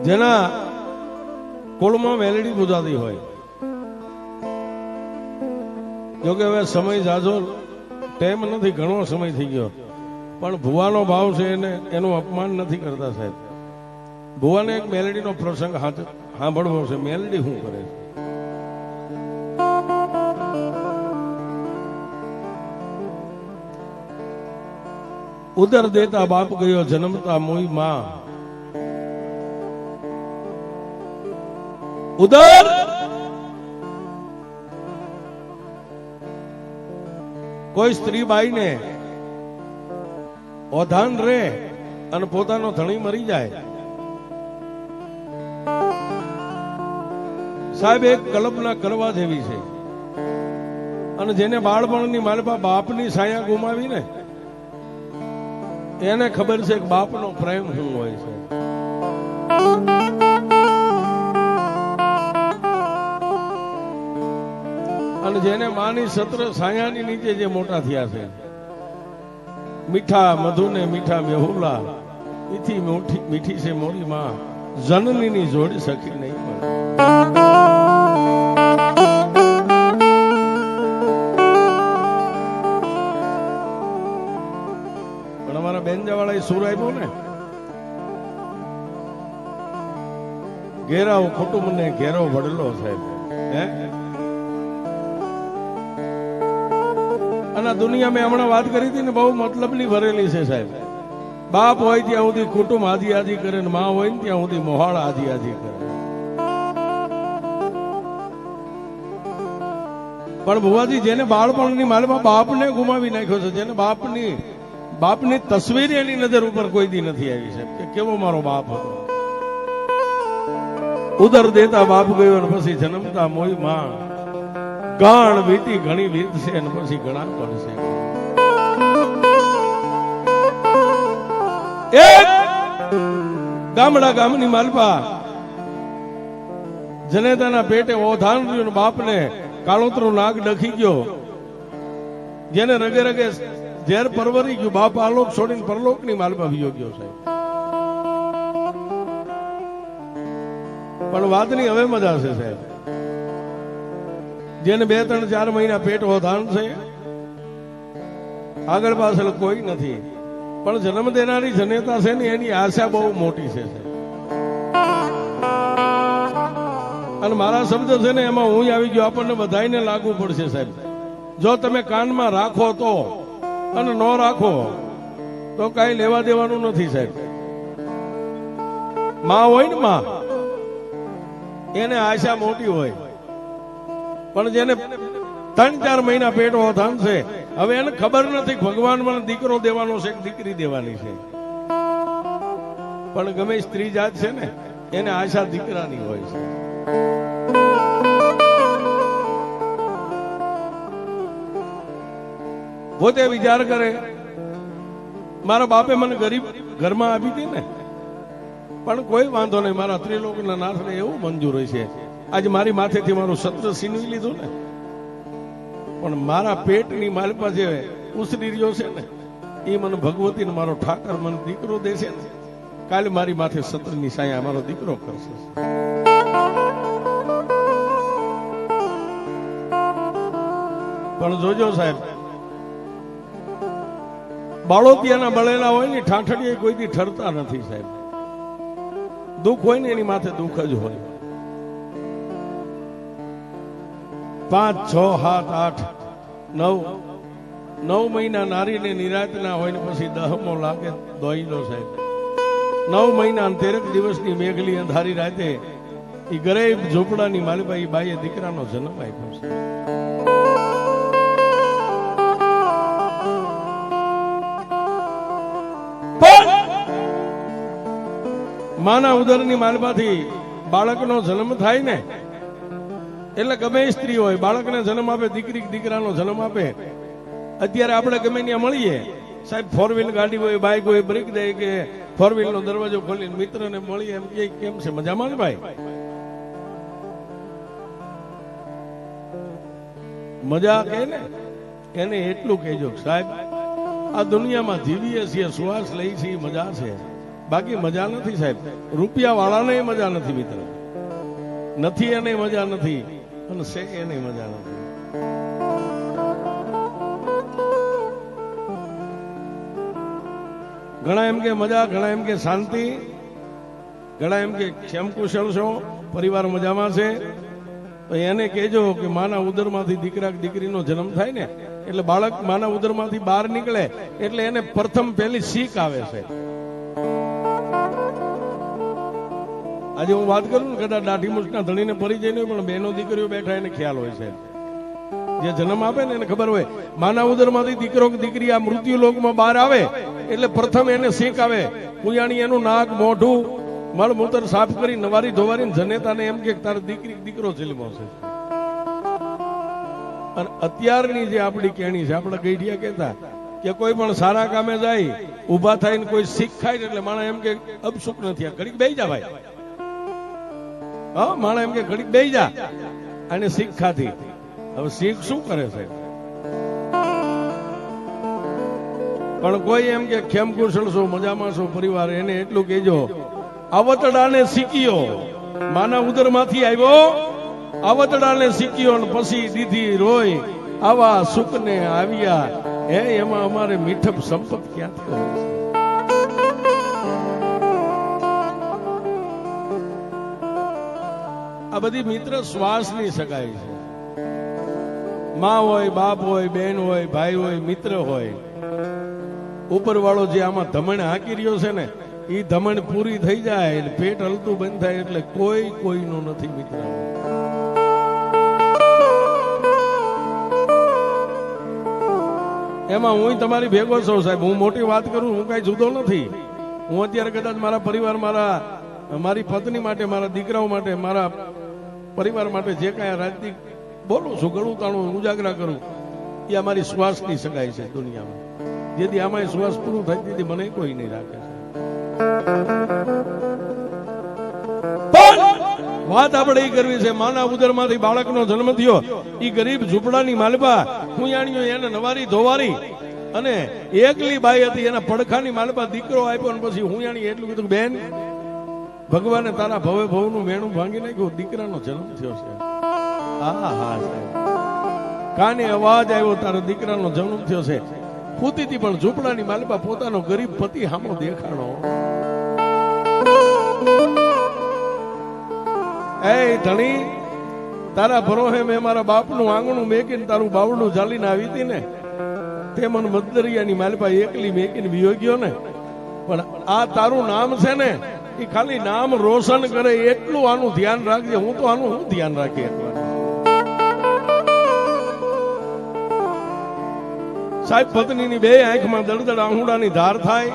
જેના કુળમાં મેલડી પૂજાતી હોય. જોકે હવે સમય જાજો ટાઈમ નથી, ઘણો સમય થઈ ગયો, પણ ભુવાનો ભાવ છે એને એનું અપમાન નથી કરતા સાહેબ. ભુવાને એક મેલડીનો પ્રસંગ સાંભળવો છે. મેલડી શું કરે છે? ઉદર દેતા બાપ ગયો જન્મતા મોઈ માં. ઉદર કોઈ સ્ત્રી બાઈને ઓધાન રે અને પોતાનો ધણી મરી જાય, સાહેબ એક કલ્પના કરવા જેવી છે. અને જેને બાળપણની માલપા બાપની છાયા ગુમાવી ને એને ખબર છે કે બાપનો પ્રેમ શું હોય છે. અને જેને માની સત્ર છાયાની નીચે જે મોટા થયા છે, મીઠા મધુ ને મીઠા મેહુલા, ઈથી મીઠી છે મોરી માં, જનનીની જોડી સખી નહીં પણ. અમારા બેનજાવાળા સુર આપ્યો ને, ઘેરાવ કુટુંબ ને ઘેરો વડલો સાહેબ. અને દુનિયા મેં હમણાં વાત કરી હતી ને, બહુ મતલબની ભરેલી છે સાહેબ. બાપ હોય ત્યાં સુધી કુટુંબ આજી આજી કરે ને માં હોય ને ત્યાં સુધી મોહાળ આજી આજી કરે. પણ ભુવાજી જેને બાળપણની માલમાં બાપને ગુમાવી નાખ્યો છે, જેને બાપની તસવીર એની નજર ઉપર કોઈ દી નથી આવી છે કે કેવો મારો બાપ હતો. ઉદર દેતા બાપ ગયો ને પછી જન્મતા મોઈ માં. ગાણ વીતી ઘણી વીત છે ને પછી ઘણા પડશે. એક ગામડા ગામની માલપા જનેતાના પેટે ઓધાન રહ્યું ને બાપને કાળોતરો નાગ ડખી ગયો. જેને રગે રગે ઝેર પરવરી ગયું, બાપ આલોક છોડીને પરલોકની માલપા વિયો ગયો સાહેબ. પણ વાતની હવે મજા છે સાહેબ. જેને 2-3-4 મહિના પેટ ઓધાન છે, આગળ પાછળ કોઈ નથી, પણ જન્મ દેનારી જનેતા છે ને એની આશા બહુ મોટી છે. અને મારા શબ્દ છે ને એમાં હું આવી ગયો, આપણને બધાને લાગુ પડશે સાહેબ. જો તમે કાનમાં રાખો તો, અને ન રાખો તો કઈ લેવા દેવાનું નથી સાહેબ. માં હોય ને માં, એને આશા મોટી હોય, પણ જેને 3-4 મહિના પેટ ઓધાન છે, હવે એને ખબર નથી ભગવાન મને દીકરો દેવાનો છે કે દીકરી દેવાની છે. પણ ગમે સ્ત્રી જાત છે ને એને આશા દીકરાની હોય છે. પોતે વિચાર કરે, મારા બાપે મને ગરીબ ઘરમાં આપી હતી ને, પણ કોઈ વાંધો નહીં, મારા ત્રિલોકના નાથને એવું મંજૂર હોય છે. આજે મારી માથેથી મારું સત્ર છીનવી લીધું ને, પણ મારા પેટની માલપા જે ઉસરી રહ્યો છે ને, એ મને ભગવતી ને મારો ઠાકર મને દીકરો દેશે ને, કાલે મારી માથે સત્રની સાયા મારો દીકરો કરશે. પણ જોજો સાહેબ, બાળોતિયાના બળેલા હોય ને ઠાઠડીએ કોઈથી ઠરતા નથી સાહેબ. દુઃખ હોય ને એની માથે દુઃખ જ હોય. 5, 6, 7, 8, 9 મહિના નારીને નિરાત ના હોય ને પછી 10મો લાગે દોઈલો સાહેબ. 9 મહિના 13 દિવસની મેઘલી અંધારી રાતે એ ગરીબ ઝૂંપડાની માલબાઈ બાઈએ દીકરાનો જન્મ આપ્યો છે. માના ઉદરની માલમાંથી બાળકનો જન્મ થાય ને, એટલે ગમે સ્ત્રી હોય બાળકને જન્મ આપે, દીકરી દીકરાનો જન્મ આપે. અત્યારે આપણે ગમે ત્યાં મળીએ સાહેબ, 4 વ્હીલ ગાડી હોય, બાઇક હોય, બ્રેક દે કે 4 વ્હીલ નો દરવાજો ખોલીને મિત્રને મળીએ, એમ કે કેમ છે, મજામાં ને ભાઈ? મજા કે ને એને એટલું કહેજો સાહેબ, આ દુનિયામાં જીવીએ છીએ, શ્વાસ લઈ છીએ, મજા છે, બાકી મજા નથી સાહેબ. રૂપિયા વાળાને મજા નથી મિત્ર, નથી એને મજા નથી, અને છે એને મજા નથી. ઘણા એમ કે મજા, ઘણા એમ કે શાંતિ, ઘણા એમ કે ક્ષેમ કુશળ છો, પરિવાર મજામાં છે. તો એને કહેજો કે માના ઉદરમાંથી દીકરા દીકરીનો જન્મ થાય ને એટલે બાળક માના ઉદરમાંથી બહાર નીકળે એટલે એને પ્રથમ પહેલી શીખ આવે છે. આજે હું વાત કરું ને, કદાચ દાઢી મૂછના ધણીને પરિચય નહીં, પણ બહેનો દીકરીઓ બેઠા એને ખ્યાલ હોય છે. જે જન્મ આપે ને એને ખબર હોય માના ઉદરમાંથી દીકરો કે દીકરી આ મૃત્યુ લોકમાં બહાર આવે એટલે પ્રથમ એને શીખ આવે. કુયાણી એનું નાક મોઢું મળમૂત્ર સાફ કરી નવારી ધોવારી જનેતાને એમ કે તારી દીકરી દીકરો જન્મો છે. અને અત્યારની જે આપણી કેણી છે, આપણા ગઈઢિયા કહેતા કે કોઈ પણ સારા કામે જાય ઉભા થઈને કોઈ શીખ ખાય એટલે માણસ એમ કે અપસુખ નથી, આ ઘડીક બેહી જા ભાઈ. હા, માણસ એમ કે ઘડીક બેહી જા, અને શીખ ખાધી. હવે શીખ શું કરે છે? પણ કોઈ એમ કે ખેમ કુશળ છો, મજામાં છો, પરિવાર, એને એટલું કહેજો આવતડાને શીખ્યો, માના ઉદરમાંથી આવ્યો આવતડાને શીખ્યો, ને પછી દીધી રોય આવા સુખને આવ્યા. એમાં અમારે મીઠપ સંપત ક્યાંથી હોય છે? આ બધી મિત્ર શ્વાસની સગાઈ છે. માં હોય, બાપ હોય, બેન હોય, ભાઈ હોય, મિત્ર હોય. ઉપરવાળો જે આમાં ધમણ હાકી રહ્યો છે ને, એ ધમણ પૂરી થઈ જાય, પેટ હલતું બંધ થાય એટલે કોઈ કોઈનું નથી મિત્ર. એમાં હું તમારી ભેગો છું સાહેબ. હું મોટી વાત કરું, હું કઈ જુદો નથી. હું અત્યારે કદાચ મારા પરિવાર, મારી પત્ની માટે, મારા દીકરાઓ માટે, મારા પરિવાર માટે જે કાંઈ રાજનીતિ બોલું છું, ગળું તાણું ઉજાગરા કરું, એ અમારી શ્વાસની સગાઈ છે દુનિયામાં. જેથી આમાં શ્વાસ પૂરું થાય તેથી મને કોઈ નહીં રાખે છે. પણ વાત આપણે એ કરવી છે, માના ઉદરમાંથી બાળકનો જન્મ થયો, એ ગરીબ ઝૂંપડાની માલપા કુયાણીઓ એને નવારી ધોવારી અને એકલી બાઈ હતી, એના પડખાની માલપા દીકરો આપ્યો, અને પછી હુંયાણી એટલું કીધું બેન, ભગવાને તારા ભવે ભવનું વેણું ભાંગી નાખ્યું, દીકરાનો જન્મ થયો છે. હા હા સાહેબ, કાને અવાજ આવ્યો, તારા દીકરાનો જન્મ થયો છે. પૂતી હતી પણ ઝૂંપડાની માલપા પોતાનો ગરીબ પતિ સામો દેખાણો. એ ધણી, તારા ભરોહે મેં મારા બાપનું આંગણું મેકીને તારું બાવડું ચાલીને આવી હતી ને, તે મને મદદરિયાની માલપા એકલી મેકીને વિયો ગયો ને. પણ આ તારું નામ છે ને, એ ખાલી નામ રોશન કરે એટલું આનું ધ્યાન રાખજે. હું તો આનું હું ધ્યાન રાખી સાહેબ. પત્નીની બે આંખમાં દળદળ આહુડાની ધાર થાય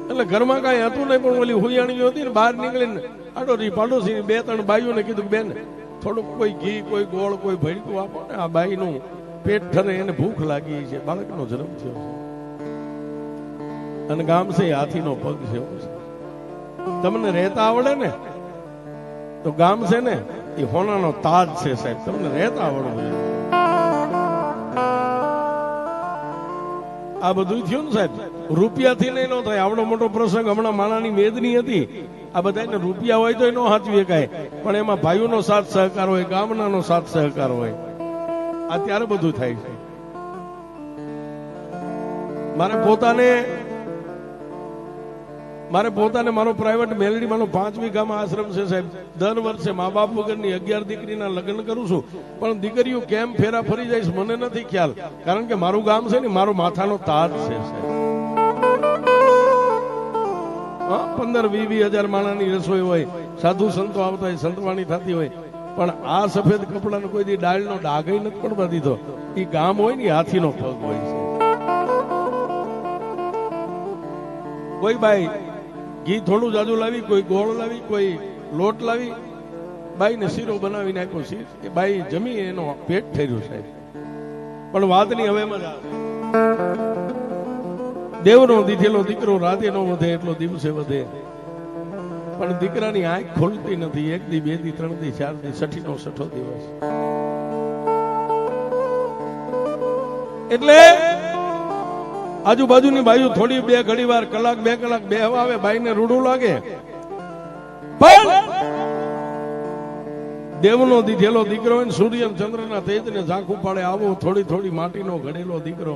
એટલે ઘરમાં કઈ હતું નહીં, પણ ઓલી હુયાણી હતી ને, બહાર નીકળીને આડોશી પાડોશી બે ત્રણ બાઈઓને કીધું બેન, થોડુંક કોઈ ઘી, કોઈ ગોળ, કોઈ ભડકું આપો ને, આ બાઈનું પેટ ઠરે, એને ભૂખ લાગી છે, બાળકનો જન્મ થયો છે. અને ગામ છે હાથીનો પગ છે. તમને રહેતા આવડે ને તો ગામ છે ને એ હોનાનો તાજ છે સાહેબ. તમને રહેતા આવડવું જોઈએ. આ બધું થયું ને સાહેબ, રૂપિયાથી નહીં ન થાય. આવડો મોટો પ્રસંગ હમણાં માણાની મેદની હતી, આ બધાને રૂપિયા હોય તો ન હાચવી શકાય, પણ એમાં ભાઈઓનો સાથ સહકાર હોય, ગામનાનો સાથ સહકાર હોય, આ ત્યારે બધું થાય છે. મારે પોતાને મારો પ્રાઇવેટ મેલડીમાંનો 5 વીઘામાં આશ્રમ છે સાહેબ. દર વર્ષે મા બાપ વગરની 11 દીકરીના લગ્ન કરું છું, પણ દીકરીઓ કેમ ફેરા ફરી જાય મને નથી ખ્યાલ, કારણ કે મારું ગામ છે ને મારો માથાનો તાજ છે સાહેબ. 15-20 હજાર માણાની રસોઈ હોય, સાધુ સંતો આવતા હોય, સંતવાણી થતી હોય, પણ આ સફેદ કપડાનો કોઈ દી ડાળનો ડાઘ નથી પડવા દીધો. એ ગામ હોય ને હાથીનો પગ હોય છે. કોઈ બાઈ ઘી થોડું જાજુ લાવી, કોઈ ગોળ લાવી, કોઈ લોટ લાવી, બાઈ ને શીરો બનાવીને આપ્યો. શીર એ બાઈ જમી, એનો પેટ ઠર્યું સાહેબ. પણ વાતની હવે મજા આવે. દેવનો દીધેલો દીકરો રાતે નો વધે એટલો દિવસે વધે, પણ દીકરાની આંખ ખોલતી નથી. 1 દી, 2 દી, 3 દી, 4 દી, 6ઠો દિવસ. એટલે આજુબાજુની બાજુ થોડી બે ઘડી વાર કલાક બે કલાક બેહવા આવે, બાઈને રૂડું લાગે. પણ દેવનો દીધેલો દીકરો હોય ને, સૂર્ય ચંદ્રના તેજને ઝાંખું પાડે આવો થોડી થોડી માટીનો ઘડેલો દીકરો,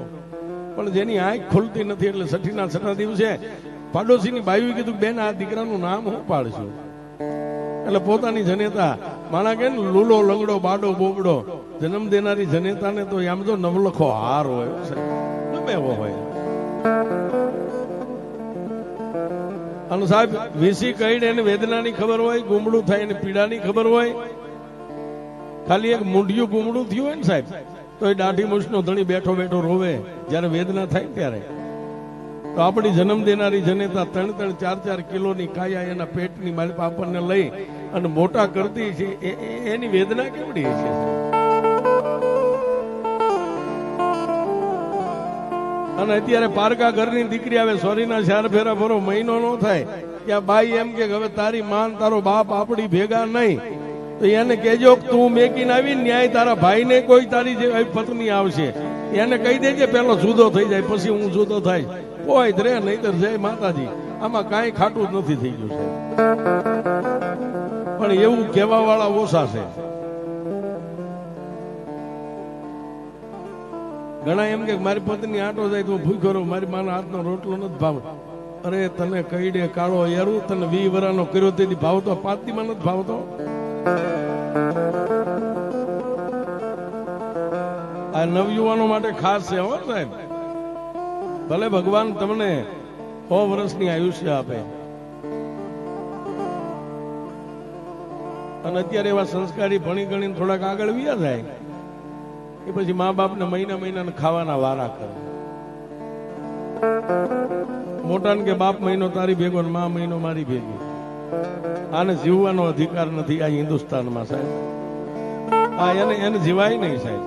પણ જેની આંખ ખુલતી નથી. એટલે છઠ્ઠીના છઠ્ઠા દિવસે પાડોશીની બાયું કીધું, બેન આ દીકરાનું નામ હું પાડશું? એટલે પોતાની જનેતા માણા કે ને, લૂલો લંગડો બાડો બોબડો, જન્મ દેનારી જનેતાને તો આમ તો નવલખો હાર હોય, ગમે એવો હોય. અને સાહેબ વીસી કહીને એને વેદનાની ખબર હોય, ગુમડું થાય એને પીડાની ખબર હોય. ખાલી એક મૂંઢિયું ગુમડું થયું હોય ને સાહેબ, તો એ દાઢી મૂછનો ધણી બેઠો બેઠો રોવે જયારે વેદના થાય ત્યારે. તો આપણી જન્મ દેનારી જનેતા 3-4 કિલોની કાયા એના પેટની માલિક આપણને લઈ અને મોટા કરતી છે, એની વેદના કેવડી છે. અને અત્યારે પારકા ઘરની દીકરી આવે, સોરીના 4 ફેરા ભરો, મહિનો ન થાય ત્યાં બાઈ એમ કે હવે તારી માન તારો બાપ આપણી ભેગા નહીં, તો એને કહેજો તું મેકીને આવી ન્યાય તારા ભાઈને કોઈ તારી જે પત્ની આવશે એને કહી દેજે, પેલો જુદો થઈ જાય પછી હું જુદો થાય. કોઈ રે નહીતર જય માતાજી, આમાં કાંઈ ખાટું જ નથી થઈ ગયું છે. પણ એવું કહેવા વાળા ઓછા છે. ઘણા એમ કે મારી પત્ની આટો જાય તો ભૂખ્યો રહું, મારી માના હાથનો રોટલો નથી ભાવ. અરે તને કઈડે કાળો યારું, તને 20 વર્ષનો કર્યો તેથી ભાવતો, 5 દીમાં નથી ભાવતો. આ નવયુવાનો માટે ખાસ છે હો સાહેબ. ભલે ભગવાન તમને 100 વર્ષની આયુષ્ય આપે, અને અત્યારે એવા સંસ્કારી ભણી ગણીને થોડાક આગળ વ્યા જાય, એ પછી મા બાપને મહિના ખાવાના વારા કરે. મોટાને કે બાપ મહિનો તારી ભેગો ને મા મહિનો મારી ભેગી. આને જીવવાનો અધિકાર નથી આ હિન્દુસ્તાનમાં સાહેબ. આ એને જીવાય નહીં સાહેબ.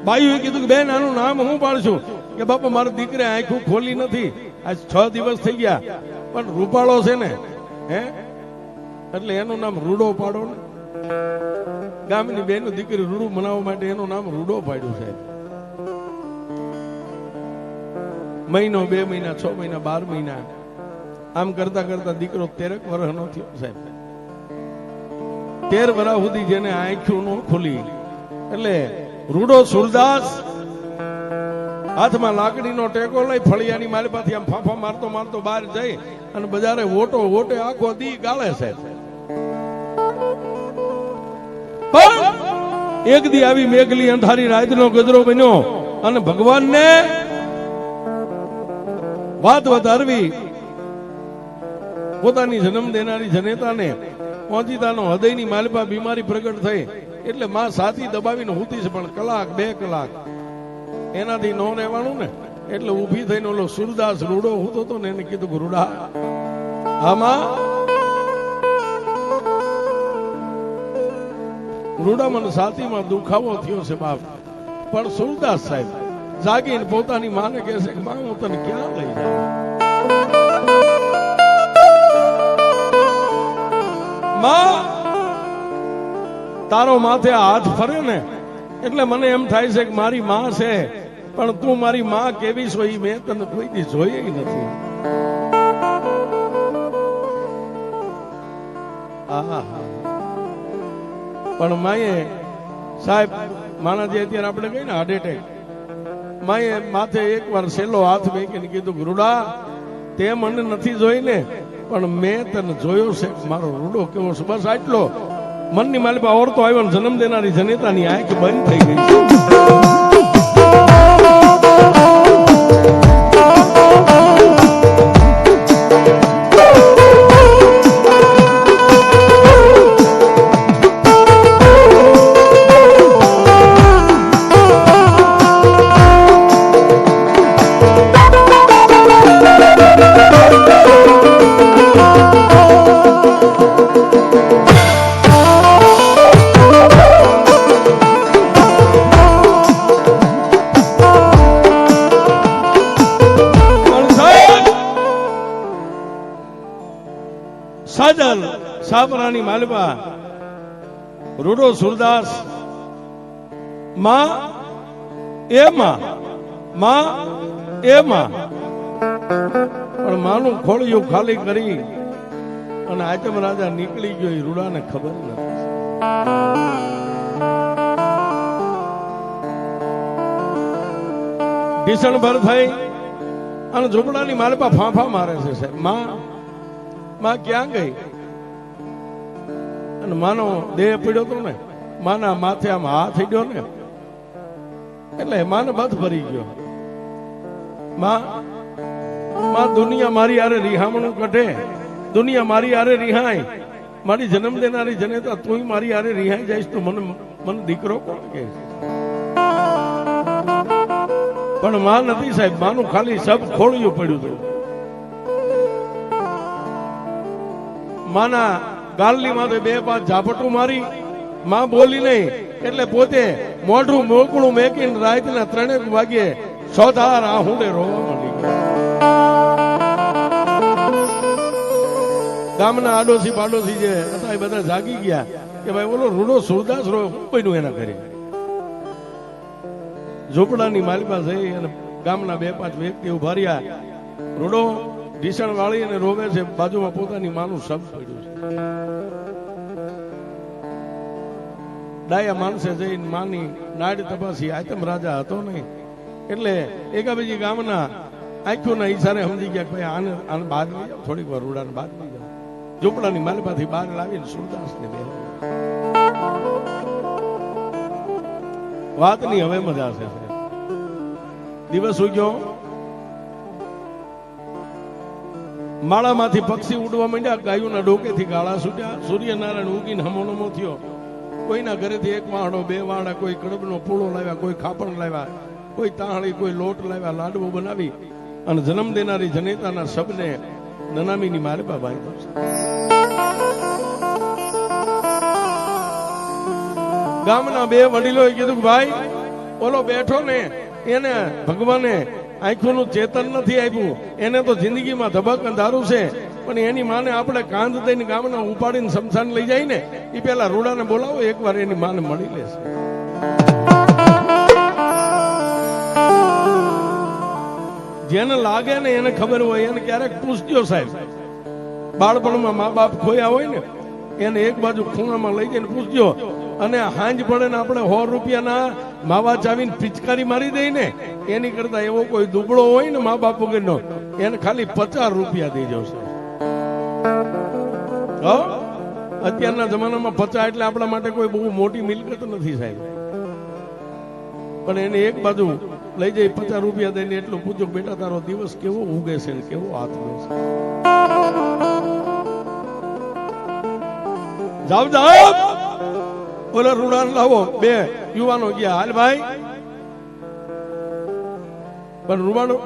બાયુએ કીધું કે બેન આનું નામ હું પાડશું? કે બાપા મારા દીકરે આંખું ખોલી નથી, આજ 6 દિવસ થઈ ગયા, પણ રૂપાળો છે ને, હે એટલે એનું નામ રૂડો પાડો ને. ગામની બેનું દીકરી રૂડું મનાવવા માટે એનું નામ રૂડો પાડ્યું છે. મહિનો 2 મહિના 6 મહિના 12 મહિના આમ કરતા કરતા દીકરો 13 વર્ષનો થયો સાહેબ. 13 વર્ષ સુધી જેને આંખું ન ખુલી, એટલે રૂડો સુરદાસ હાથમાં લાકડીનો ટેકો લઈ ફળિયાની મારી પાસે આમ ફાંફા મારતો મારતો બહાર જઈ અને બજારે વોટે આખો દી ગાળે છે. એક દી આવી મેઘલી અંધારી રાતનો ગજરો બન્યો અને ભગવાનને વાત વધારવી, પોતાની જન્મ દેનારી જનેતાને પહોંચીતાનો હૃદયની માલિપા બીમારી પ્રગટ થઈ. એટલે માં સાથી દબાવીને હુતી છે, પણ કલાક 2 કલાક એનાથી ન રહેવાનું ને. એટલે ઊભી થઈને ઓલો સુરદાસ રૂડો હુતો હતો ને, એને કીધું કે રૂડા આમાં રૂડા મને સાતીમાં દુખાવો થયો છે બાપ. પણ સુરદાસ સાહેબ જાગીને પોતાની માને કહે છે કે માં હું તને ક્યાં લઈ જાઉં? માં તારો માથે હાથ ફરે ને એટલે મને એમ થાય છે કે મારી માં છે, પણ તું મારી માં કેવી છો એ મેં તને કોઈ દી જોઈ નથી. પણ માએ સાહેબ માના જે અત્યારે આપણે કહીએ ને હાર્ટ એટેક, માએ માથે એકવાર છેલ્લો હાથ મેકીને કીધું રૂડા તે મને નથી જોઈને, પણ મેં તને જોયો છે, મારો રૂડો કેવો છે. બસ આટલો મનની માલિપા ઓરતો આવ્યો, જન્મ દેનારી જનેતાની આંખ બંધ થઈ ગઈ. સાજલ સાપરાની માલવા રૂડો સુરદાસ માં એમાં માં એમાં પણ માનું ખોળિયું ખાલી કરી અને આચમ રાજા નીકળી ગયો એ રૂડાને ખબર નથી. ભીષણ ભર થઈ અને ઝૂંપડાની માલપા ફાંફા મારે છે સાહેબ. માં ક્યાં ગઈ? અને માનો દેહ પડ્યો તો ને, માના માથે આમ હાથ ગયો ને એટલે માને બધ ભરી ગયો. માં દુનિયા મારી આરે રિહામણું કઢે, દુનિયા મારી આરે રિહાય, મારી જન્મ દેનારી જનેતા તું મારી આરે રિહાઈ જઈશ તો મને દીકરો કોણ કહે? પણ માં નથી સાહેબ, માનું ખાલી સબ ખોળિયું પડ્યું હતું. માના ગાલની માથે બે પાંચ ઝાપટું મારી, માં બોલી નહીં એટલે પોતે મોઢું મોકળું મેકીને રાતના 3 વાગ્યે સોધાર આહુડે રોવા માંડી ગયા. ગામના આડોશી પાડોશી જે હતા એ બધા જાગી ગયા કે ભાઈ ઓલો રૂડો સુરદાસ રો બન્યું એના ઘરે. ઝૂંપડાની માલિકા જઈ અને ગામના 2-5 વ્યક્તિ ઉભા રહ્યા. રૂડો ઢીસણ વાળી અને રોવે છે, બાજુમાં પોતાની માનું શબ પડ્યું છે. ડાયા માણસે જઈને માની નાડ તપાસી. આચમ રાજા હતો નહીં એટલે એકાબીજી ગામના આંખોના ઈશારે સમજી ગયા કે આને બહાર લઈ જાઓ, થોડીક વાર રૂડાને બહાર લઈ જાઓ. ઝૂંપડાની માલિકાથી બહાર લાવીને સુરદાસને બે વાતની હવે મજા છે. દિવસ ઉગ્યો, માળામાંથી પક્ષી ઉડવા માંડ્યા, ગાયોના ડોકેથી ગાળા છૂટ્યા. સૂર્યનારાયણ ઉગીને હમોનમો થયો. કોઈના ઘરેથી 1 વાહડો 2 વાહડા, કોઈ કડબનો પૂળો લાવ્યા, કોઈ ખાપણ લાવ્યા, કોઈ તાહળી, કોઈ લોટ લાવ્યા, લાડવો બનાવી અને જન્મ દેનારી જનેતાના શબને નનામીની માલપા બાંધ્યો છે. ગામના 2 વડીલોએ કીધું ભાઈ ઓલો બેઠો ને એને ભગવાને આંખોનું ચેતન નથી આપ્યું, એને તો જિંદગીમાં ધબક અંધારું છે, પણ એની માને આપણે કાંદ દઈને ગામના ઉપાડીને શમશાન લઈ જાય ને એ પેલા રૂડાને બોલાવો, એકવાર એની માને મળી લેશે. જેને લાગે ને એને ખબર હોય એને ક્યારેક પૂછજો સાહેબ. બાળપણમાં મા બાપ ખોયા હોય ને એને એક બાજુ ખૂણામાં લઈ જઈને પૂછજો. અને હાંજ પડે ને આપણે 100 રૂપિયાના માવા ચાવીને પિચકારી મારી દઈ ને એની કરતા એવો કોઈ દુબળો હોય ને મા બાપ વગરનો એને ખાલી 50 રૂપિયા દેજો છે. અત્યારના જમાનામાં 50 એટલે આપણા માટે કોઈ બહુ મોટી મિલકત નથી સાહેબ. પણ એને એક બાજુ લઈ જઈ 50 રૂપિયા દઈને એટલું પૂછો, બેટા તારો દિવસ કેવો ઉગે છે ને કેવો હાથ ઉગે છે. જાવ જાવ ઓલા રૂડાન લાવો. 2 યુવાનો ગયા, હાલ ભાઈ. પણ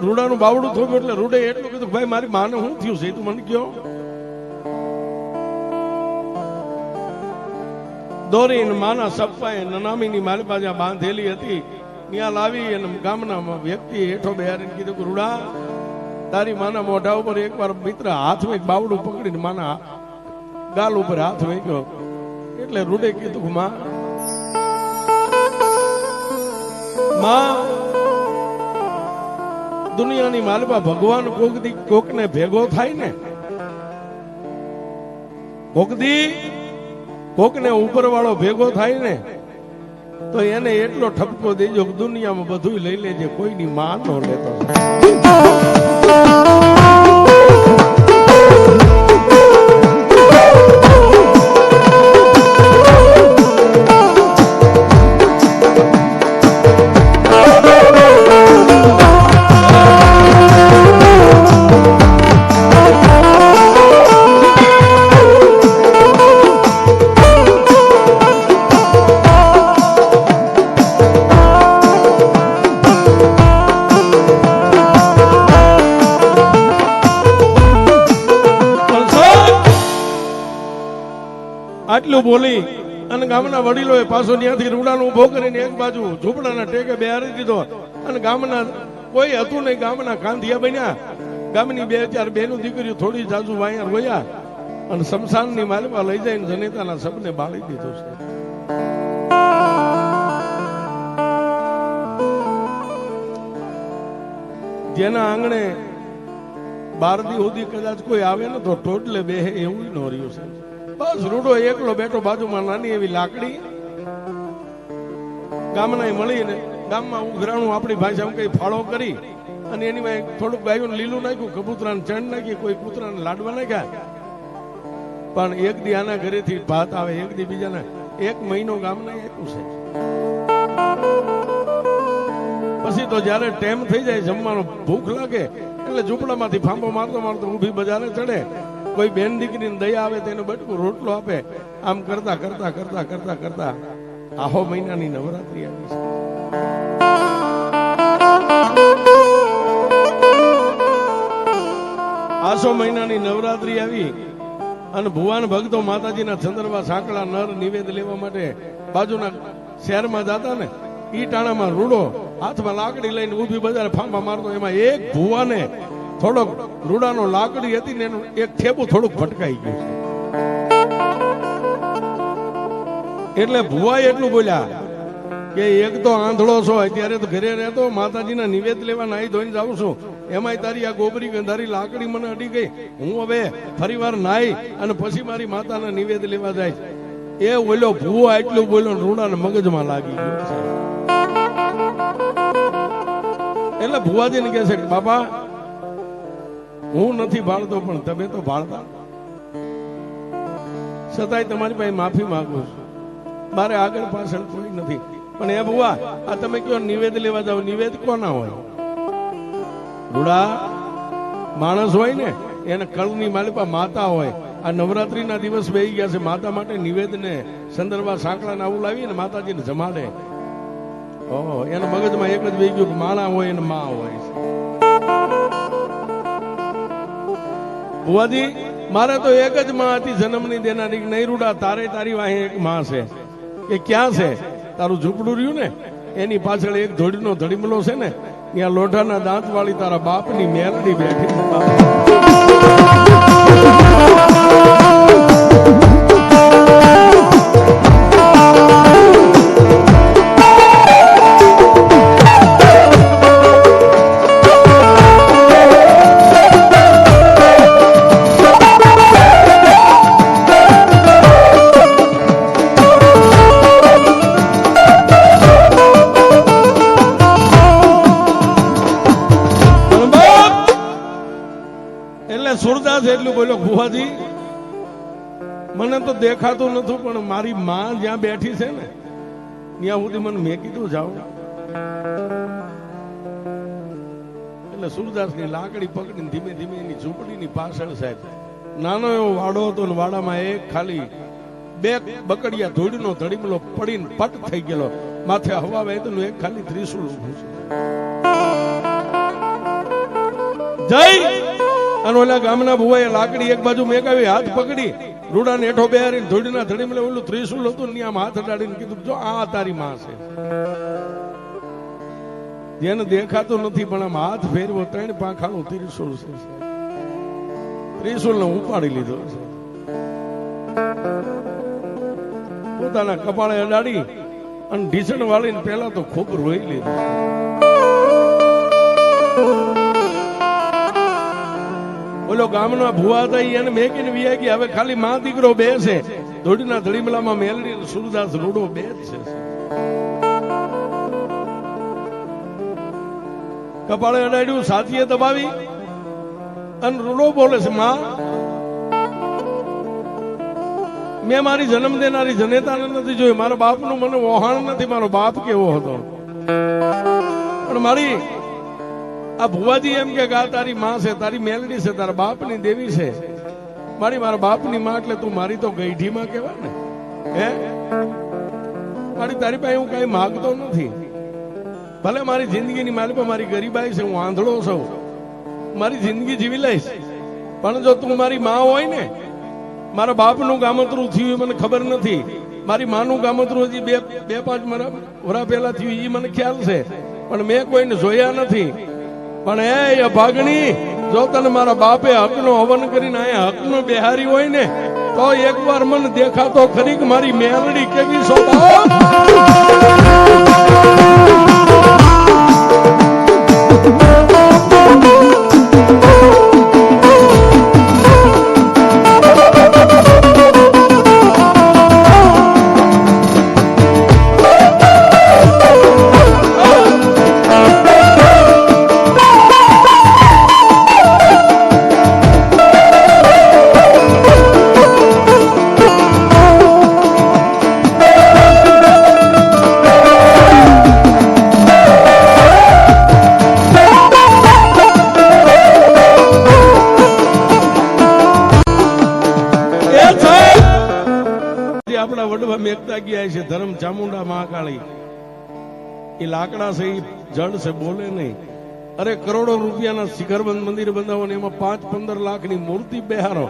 રૂડાનું બાવડું થોડું એટલે રૂડે એટલું કીધું ભાઈ મારી માને શું થયું છે તું મને કયો. દોરીને માના સપ્પાએ નનામીની મારી પાસે બાંધેલી હતી ત્યાં લાવી અને ગામના વ્યક્તિ હેઠો બેહારીને કીધું કે રૂડા તારી માના મોઢા ઉપર એકવાર મિત્ર હાથ વેક બાવડું પકડીને માના ગાલ ઉપર હાથ વેક્યો એટલે રૂડે કીધું માં દુનિયાની માલપા ભગવાન કોકને ભેગો થાય ને કોકને ઉપર વાળો ભેગો થાય ને તો એને એટલો ઠપકો દેજો કે દુનિયામાં બધું લઈ લેજે, કોઈની માં નો લેતો. આટલું બોલી અને ગામના વડીલોએ પાછો ત્યાંથી રૂડાનો ઉભો કરીને એક બાજુ ઝૂંપડાના ટેકે બેહારી દીધો અને ગામના કોઈ હતું નહીં, ગામના કાંધિયા બન્યા. ગામની 2-4 બેનું દીકરીઓ થોડી જાજુ વાયા રોયા અને શમશાનની માલપા લઈ જઈને જનેતાના શબને બાળી દીધો છે. જેના આંગણે 12 દી સુધી કદાચ કોઈ આવે ને તો ટોટલે બેહે એવું ન રહ્યું છે. બસ રૂડો એકલો બેઠો, બાજુમાં નાની એવી લાકડી, ગામના મળીને ગામમાં ઉઘરાણું આપણી ભાષામાં કઈ ફાળો કરી અને એની માં થોડુંક ગાયું લીલું નાખ્યું, કબૂતરાને ચણ નાખી, કોઈ કૂતરાને લાડવા નાખ્યા. પણ એક દી આના ઘરેથી ભાત આવે, એક દી બીજાના, 1 મહિનો ગામના આપ્યું છે. પછી તો જયારે ટાઈમ થઈ જાય જમવાનો, ભૂખ લાગે એટલે ઝૂંપડામાંથી ફાંબો મારતો મારતો ઊભી બજારે ચડે, કોઈ બેન દીકરીને દયા આવે તેને બટકું રોટલો આપે. આમ કરતા કરતા કરતા કરતા કરતા આહો મહિનાની નવરાત્રી આવી છે. આસો મહિનાની નવરાત્રી આવી અને ભુવાન ભક્તો માતાજીના ચંદ્રવા સાંકળા નર નિવેદ લેવા માટે બાજુના શહેરમાં જતા ને, ઈ ટાણામાં રૂડો હાથમાં લાકડી લઈને ઊભી બજારે ફાંફા મારતો. એમાં એક ભુવાને થોડોક રૂડાનો લાકડી હતી ને એનું એક થેપું થોડુંક ભટકાઈ ગયું છે. એટલે ભુવાએ એટલું બોલ્યા કે એક તો આંધળો છો, અત્યારે તો ઘરે રહેતો, માતાજીના નિવેદ લેવા નાહી ધોઈને જાઉં છું, એમાંય તારી આ ગોબરી ગંધારી લાકડી મને અડી ગઈ. હું હવે ફરી વાર નાહી અને પછી મારી માતાના નિવેદ લેવા જાય. એ બોલ્યો ભુવો એટલું બોલ્યો, રૂડાને મગજમાં લાગી ગયું છે. એટલે ભુવાજીને કહે છે કે બાપા હું નથી ભાળતો પણ તમે તો ભાળતા, છતાંય તમારી પાસે માફી માંગુ છું, મારે આગળ પાછળ કોઈ નથી. પણ એ ભુવા આ તમે કયો નિવેદ લેવા જાવ, નિવેદ કોના હોય? રૂડા માણસ હોય ને એને કળની માલિપા માતા હોય. આ નવરાત્રીના દિવસ બેહી ગયા છે, માતા માટે નિવેદ ને સંદર્ભા સાંકળા ને આવું લાવીને માતાજીને જમાડે. ઓહો, એના મગજમાં એક જ બેહી ગયું કે માણા હોય ને માં હોય. ભુવાજી મારે તો એક જ માં હતી જન્મની દેનારી. નહીં રૂડા, તારે તારી વાહે એક માં છે. એ ક્યાં છે? તારું ઝૂંપડું રહ્યું ને એની પાછળ એક ધોડીનો ધડીમલો છે ને, ત્યાં લોઢાના દાંત વાળી તારા બાપની મેલડી બેઠી છે. સુરદાસ એટલું બોલ્યો, ભુવાજી મને તો દેખાતું નથી પણ મારી માં જ્યાં બેઠી છે ને ત્યાં સુધી મને મેં કીધું જાઉં. એટલે સુરદાસ ની લાકડી પકડીને ધીમે ધીમે એની ઝૂંપડીની પાછળ સાહેબ નાનો એવો વાડો હતો ને વાડામાં એક ખાલી 2 બકડિયા ધૂળનો ધડીમલો પડીને પટ થઈ ગયેલો, માથે હવા વહેતું એક ખાલી ત્રિશુલ ઊભું છે. જય અને ઓલા ગામના ભુવાએ લાકડી એક બાજુ મેકાવી, હાથ પકડી રૂડાને હેઠો બેહારીને ધોડીના ધડીમલે ઓલું ત્રિશુલ હતું ને આમ હાથ અડાડીને કીધું જો આ તારી માં છે. જેને દેખાતું નથી પણ આમ હાથ ફેરવો 3 પાંખાનું ત્રિશુલ છે. ત્રિશુલ ને ઉપાડી લીધો છે, પોતાના કપાળે અડાડી અને ઢીસણ વાળીને પેલા તો ખૂબ રોઈ લીધું. ઓલો ગામના ભુવા હતા એને મેકીને વિયા ગયા. હવે ખાલી માં દીકરો બે છે, ધોડીના ધડીમલામાં મેલડી સુરદાસ રૂડો બે જ છે. કપાળે અડાડ્યું, સાથીએ દબાવી અને રૂડો બોલે છે, માં મેં મારી જન્મ દેનારી જનેતાને નથી જોઈ, મારા બાપનું મને વહાણ નથી, મારો બાપ કેવો હતો. પણ મારી આ ભુવાજી એમ કે આ તારી માં છે, તારી મેલડી છે, તારા બાપની દેવી છે. મારા બાપની માં એટલે તું મારી તો ગઈઢી માં કહેવાય ને. હે મારી તારી પાસે હું કઈ માગતો નથી. ભલે મારી જિંદગીની મારી પર મારી ગરીબાઈ છે, હું આંધળો છું, મારી જિંદગી જીવી લઈશ. પણ જો તું મારી માં હોય ને, મારા બાપનું ગામતરું થયું મને ખબર નથી, મારી માનું ગામતરું હજી 2-5 વર્ષ પહેલા થયું એ મને ખ્યાલ છે, પણ મેં કોઈને જોયા નથી. પણ એ અભાગણી, જો તને મારા બાપે હકનો હવન કરીને અહીંયા હકનો બેહારી હોય ને તો એકવાર મને દેખાતો ખરી કે મારી મેલડી કેવી સ્વભાવ. જડવા મેકતા ગયા છે ધર્મ ચામુંડા મહાકાળી. એ લાકડા છે, એ જડ છે, બોલે નહીં. અરે કરોડો રૂપિયાના શિખરબંધ મંદિર બંધાવો ને એમાં 5-15 લાખની મૂર્તિ બેહારો.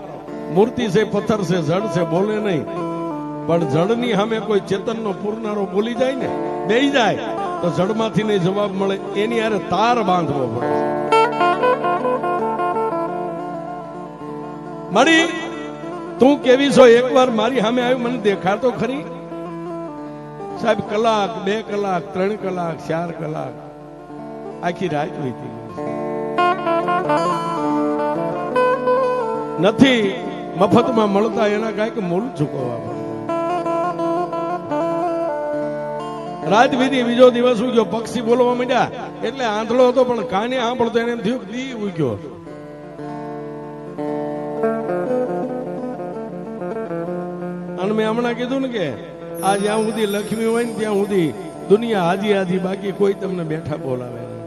મૂર્તિ છે, પથ્થર છે, જડ છે, બોલે નહીં. પણ જડની સામે કોઈ ચેતનનો પૂરનારો બોલી જાય ને, બેહી જાય તો જડમાંથી નહીં જવાબ મળે. એની હારે તાર બાંધવો પડે. મળી તું કેવી છો? એકવાર મારી સામે આવી મને દેખાતો ખરી સાહેબ. કલાક, 2 કલાક, 3 કલાક, 4 કલાક, આખી રાત વીતી નથી. મફતમાં મળતા એના કાંઈક મૂળ ચૂકવવા પડે. રાત વીતી, બીજો દિવસ ઉગ્યો, પક્ષી બોલવા માંડ્યા. એટલે આંધળો હતો પણ કાને સાંભળતો એને એમ થયું દી ઉગ્યો. અને મેં હમણાં કીધું ને કે આ જ્યાં સુધી લક્ષ્મી હોય ને ત્યાં સુધી દુનિયા હાજી હાજી, બાકી કોઈ તમને બેઠા બોલાવે નહીં.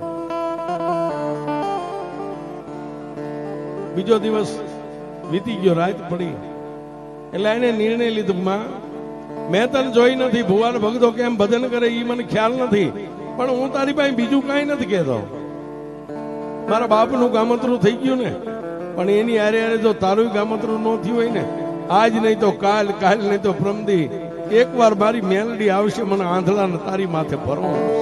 બીજો દિવસ વીતી ગયો, રાત પડી. એટલે એને નિર્ણય લીધો, માં મેં તને જોઈ નથી, ભુવાન ભગતો કેમ ભજન કરે એ મને ખ્યાલ નથી, પણ હું તારી પાસે બીજું કઈ નથી કહેતો. મારા બાપનું ગામતરું થઈ ગયું ને, પણ એની હારે હારે જો તારું ગામતરું ન થયું હોય ને, આજ નહીં તો કાલ, કાલ નહીં તો પ્રમદી, એકવાર મારી મેલડી આવશે, મને આંધળાને તારી માથે ભરવાનું છે.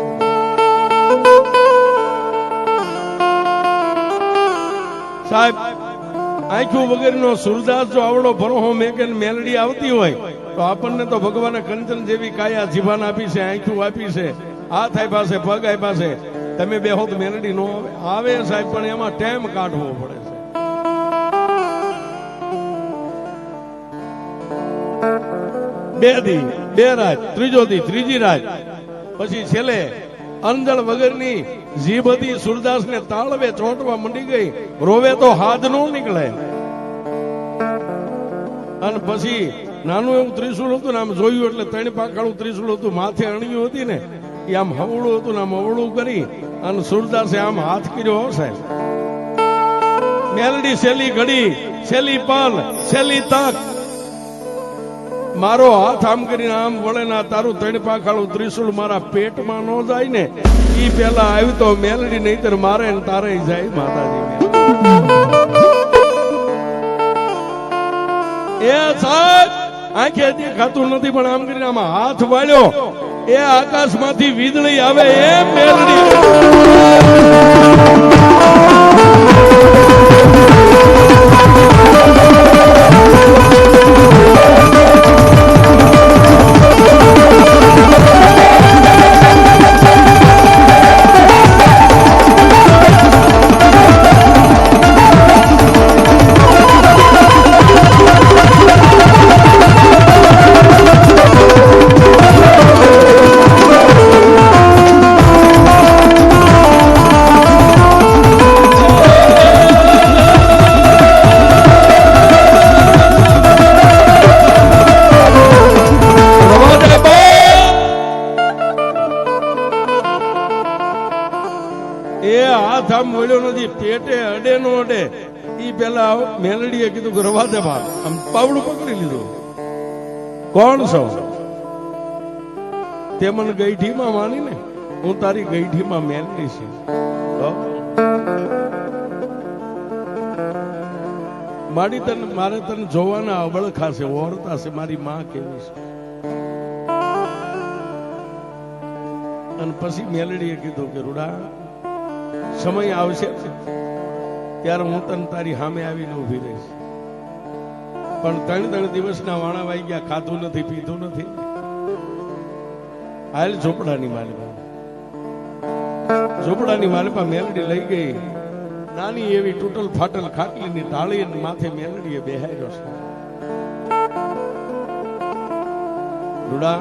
સાહેબ આંખું વગરનો સુરદાસ જો આવડો ભરોહો મેં કે મેલડી આવતી હોય તો આપણને તો ભગવાને કંચન જેવી કાયા જીભાન આપી છે, આંખું આપી છે, હાથ આપ્યા છે, પગ આપ્યા છે. તમે બેહો તો મેલડી નો આવે સાહેબ, પણ એમાં ટાઈમ કાઢવો પડે છે. બે દી, 2 રાત, ત્રીજો દી, ત્રીજી રાત, પછી છેલ્લે અંજળ વગરની જીભ હતી સુરદાસ ને તાળવે ચોંટવા મંડી ગઈ. રોવે તો હાથ નો નીકળે. અને પછી નાનું એવું ત્રિશુલ હતું ને, આમ જોયું એટલે 3 પાંખાળું ત્રિશુલ હતું, માથે અણિયું હતી ને, એ આમ હવળું હતું ને, આમ અવળું કરી અને સુરદાસે આમ હાથ કર્યો હશે. મેલડી સેલી ઘડી, સેલી પલ, સેલી તક, મારો હાથ આમ કરીને આમ વળે ના, તારું 3 પાંખાળું ત્રિશુલ મારા પેટમાં ન જાય ને, ઈ પેલા આવ્યું તો મેલડી, નહીતર મારે ને તારે જાય માતાજી. એ સાહેબ આંખે દેખાતું નથી, પણ આમ કરીને આમાં હાથ વાળ્યો, એ આકાશમાંથી વીજળી આવે એમ મેલડી. પેટે અડે નો અડે, ઈ પેલા મેલડીએ કીધું કે રવા દે બાપ, આમ પાવડું પકડી લીધું. કોણ છો? તે મને ગઈઠીમાં માની ને, હું તારી ગઈઠીમાં મેલડી છે. મારી તને, મારે તને જોવાના અબળખા છે, ઓરતા છે, મારી માં કેવી છે. અને પછી મેલડીએ કીધું કે રૂડા, સમય આવશે ત્યારે હું તને તારી સામે આવીને ઉભી રહીશ, પણ 3 દિવસના વાણા વાઈ ગયા, ખાધું નથી, પીધું નથી. હાલ ઝોપડાની માલિકા, ઝોપડાની માલિકા મેલડી લઈ ગઈ. નાની એવી તૂટલ ફાટલ ખાટલીની ટાળી માથે મેલડીએ બેહાર્યો છે. રૂડા,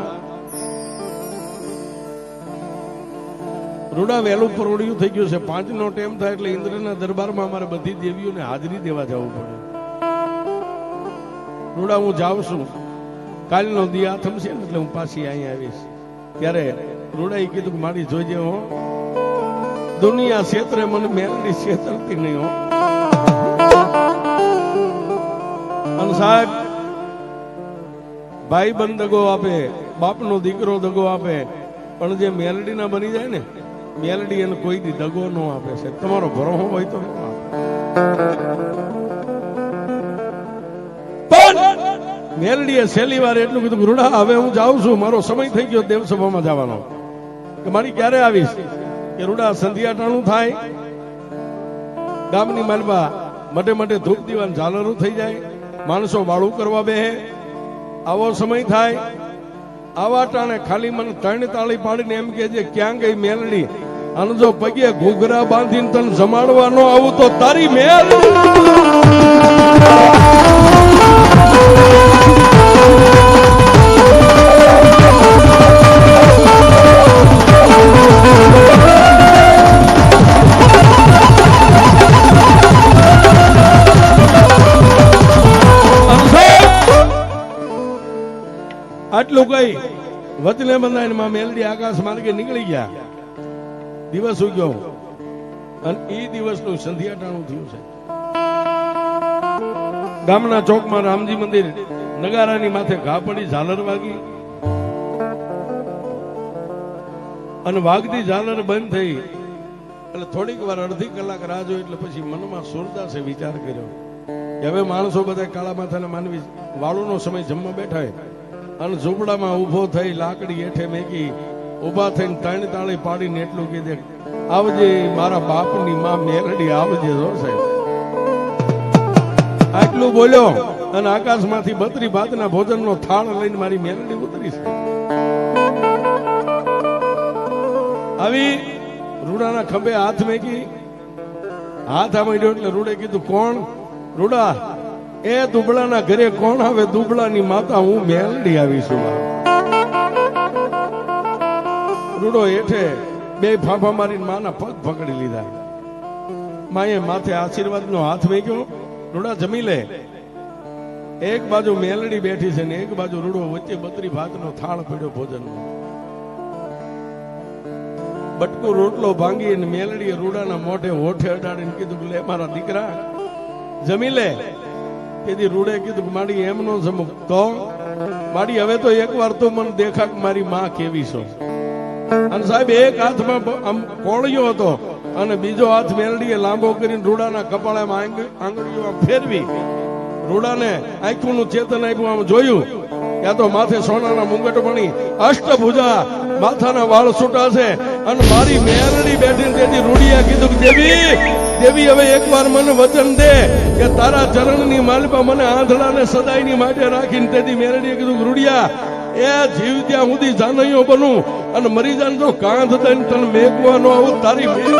રૂડા વહેલું પરોડિયું થઈ ગયું છે. 5 નો ટાઈમ થાય એટલે ઇન્દ્રના દરબારમાં અમારે બધી દેવીઓને હાજરી દેવા જવું પડે. રૂડા હું જાઉં છું, કાલનો દી આથમ છે ને એટલે હું પાછી અહીંયા આવીશ. ત્યારે રૂડાએ કીધું કે મારી જોઈજે હો, દુનિયા ક્ષેત્રે મને મેલડી ક્ષેત્રથી નહીં હો. અને સાહેબ ભાઈ બંધ દગો આપે, બાપનો દીકરો દગો આપે, પણ જે મેલડી ના બની જાય ને, મેલડી એને કોઈ દી દગો ન આપે છે. તમારો ભરોસો હોય તો મેલડીએ છેલ્લી વાર એટલું કીધું, રૂડા હવે હું જાઉં છું, મારો સમય થઈ ગયો દેવસભામાં જવાનો. કે મારી ક્યારે આવીશ? કે રૂડા સંધ્યાટાણું થાય, ગામની માલમાં મટે મટે ધૂપ દીવાન ઝાલરું થઈ જાય, માણસો વાળું કરવા બેહે, આવો સમય થાય. આવા ટાણે ખાલી મને 3 તાળી પાડીને એમ કે છે, ક્યાં ગઈ મેલડી? અને જો પગે ઘૂઘરા બાંધીને તને જમાડવા ન આવું તો તારી મેલડી. આટલું કઈ વચને બંધાઈને માં મેલડી આકાશ માર્ગે નીકળી ગયા. દિવસ ઉગ્યો અને એ દિવસનું સંધ્યાટાણું થયું છે. ગામના ચોકમાં રામજી મંદિર નગારાની માથે ઘા પડી, ઝાલર વાગી અને વાગતી ઝાલર બંધ થઈ એટલે થોડીક વાર અડધી કલાક રાહ જોઈ. એટલે પછી મનમાં સુરદાસે વિચાર કર્યો કે હવે માણસો બધા કાળા માથાના માનવી વાળુનો સમય જમવા બેઠા અને ઝૂંપડામાં ઉભો થઈ લાકડી હેઠે મેકી ઉભા થઈને 3 તાળી પાડીને એટલું કીધે, આવજે મારા બાપની માં મેલડી, આવજે. જો સાહેબ આટલું બોલ્યો અને આકાશમાંથી 32 ભાતના ભોજનનો થાળ લઈને મારી મેલડી ઉતરી છે. આવી રૂડાના ખંભે હાથ મેકી, હાથ આમાંડ્યો એટલે રૂડે કીધું, કોણ? રૂડા, એ દુબળાના ઘરે કોણ આવે? દુબળાની માતા હું મેલડી આવીશું. રૂડો હેઠે 2 ફાંફા મારીને માના પગ પકડી લીધા. માએ માથે આશીર્વાદનો હાથ મેક્યો. રૂડા જમી લે. એક બાજુ મેલડી બેઠી છે ને એક બાજુ રૂડો, વચ્ચે 32 ભાતનો થાળ પડ્યો ભોજનનો. બટકો રોટલો ભાંગી અને મેલડીએ રૂડાના મોઢે હોઠે અડાડીને કીધું, લે મારા દીકરા જમી લે. તેથી રૂડે કીધું, માડી એમ નો જમું તો માડી હવે તો એકવાર તો મને દેખા કે મારી માં કેવી છો. અને સાહેબ એક હાથમાં આમ કોળિયો હતો અને બીજો હાથ મેલડીએ લાંબો કરીને રૂડાના કપાળામાં આંગળીઓ ફેરવી રૂડાને આંખોનું ચેતન આપ્યું. આમ જોયું ત્યાં તો માથે સોનાના મુંગટ બની, અષ્ટભુજા, માથાના વાળ છૂટા છે અને મારી મેલડી બેઠીને તેથી રૂડિયા કીધું, દેવી દેવી હવે એકવાર મને વચન દે કે તારા ચરણની માલપા મને આંધળાને સદાયની માટે રાખીને. તેથી મેલડીએ કીધું, રૂડિયા એ જીવ ત્યાં સુધી જાનૈયો બનું અને મરી જાન તો કાંધ દઈને તને મેકવાનો આવું તારી મહાદેવ